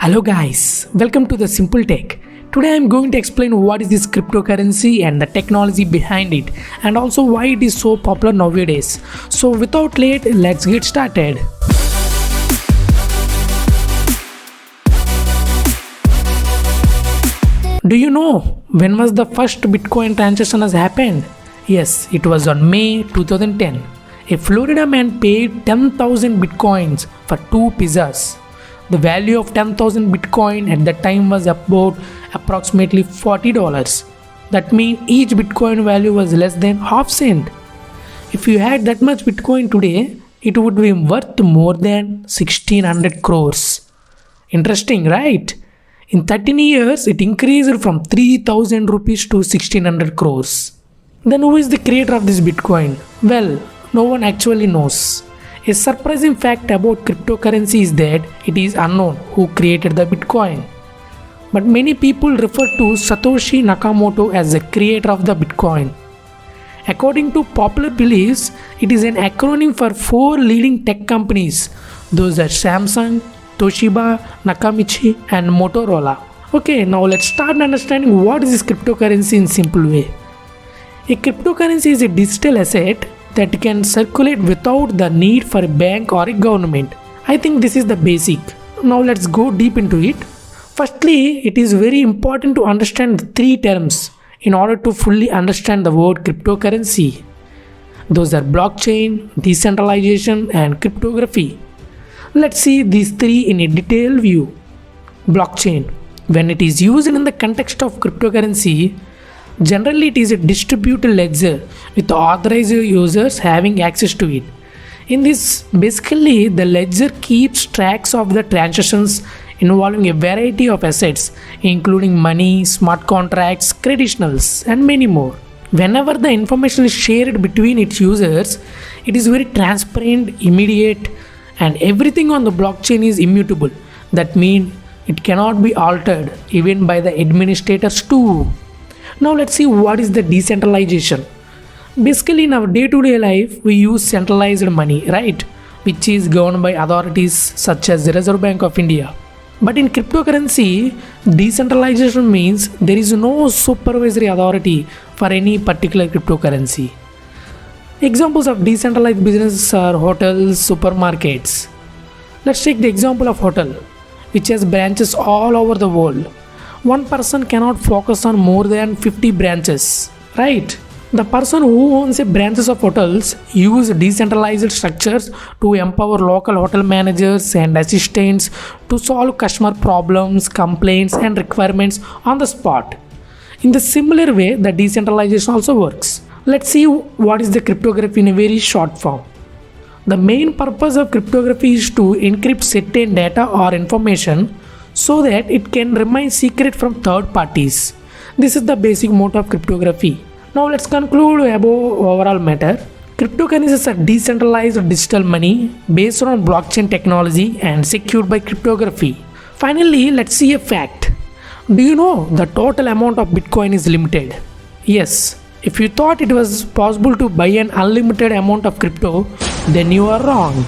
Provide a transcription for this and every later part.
Hello guys, welcome to the Simple Tech. Today I am going to explain what is this cryptocurrency and the technology behind it, and also why it is so popular nowadays. So without late, let's get started. Do you know when was the first Bitcoin transaction has happened? Yes, it was on May 2010. A Florida man paid 10,000 Bitcoins for 2 pizzas. The value of 10,000 Bitcoin at that time was about approximately $40. That means each Bitcoin value was less than half cent. If you had that much Bitcoin today, it would be worth more than 1600 crores. Interesting, right? In 13 years, it increased from 3,000 rupees to 1600 crores. Then who is the creator of this Bitcoin? Well, no one actually knows. A surprising fact about cryptocurrency is that it is unknown who created the Bitcoin. But many people refer to Satoshi Nakamoto as the creator of the Bitcoin. According to popular beliefs, it is an acronym for 4 leading tech companies. Those are Samsung, Toshiba, Nakamichi and Motorola. Okay, now let's start understanding what is this cryptocurrency in simple way. A cryptocurrency is a digital asset that can circulate without the need for a bank or a government. I think this is the basic. Now let's go deep into it. Firstly, it is very important to understand the 3 terms in order to fully understand the word cryptocurrency. Those are blockchain, decentralization and cryptography. Let's see these 3 in a detailed view. Blockchain. When it is used in the context of cryptocurrency, generally it is a distributed ledger with authorized users having access to it. In this, basically the ledger keeps tracks of the transactions involving a variety of assets including money, smart contracts, credentials and many more. Whenever the information is shared between its users, it is very transparent, immediate and everything on the blockchain is immutable. That means it cannot be altered even by the administrators too. Now let's see what is the decentralization. Basically in our day-to-day life we use centralized money, right? Which is governed by authorities such as the Reserve Bank of India. But in cryptocurrency, decentralization means there is no supervisory authority for any particular cryptocurrency. Examples of decentralized businesses are hotels, supermarkets. Let's take the example of hotel, which has branches all over the world. One person cannot focus on more than 50 branches, right? The person who owns a branches of hotels use decentralized structures to empower local hotel managers and assistants to solve customer problems, complaints and requirements on the spot. In the similar way, the decentralization also works. Let's see what is the cryptography in a very short form. The main purpose of cryptography is to encrypt certain data or information so that it can remain secret from third parties. This is the basic motto of cryptography. Now let's conclude about overall matter. Cryptocurrencies are decentralized digital money based on blockchain technology and secured by cryptography. Finally, let's see a fact. Do you know the total amount of Bitcoin is limited? Yes. If you thought it was possible to buy an unlimited amount of crypto, then you are wrong.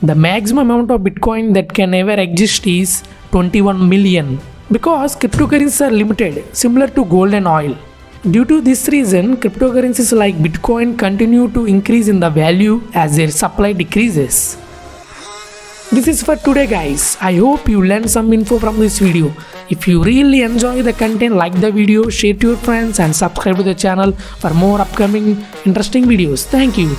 The maximum amount of Bitcoin that can ever exist is 21 million because cryptocurrencies are limited, similar to gold and oil. Due to this reason, cryptocurrencies like Bitcoin continue to increase in the value as their supply decreases. This is for today guys. I hope you learned some info from this video. If you really enjoy the content, like the video, share to your friends and subscribe to the channel for more upcoming interesting videos. Thank you.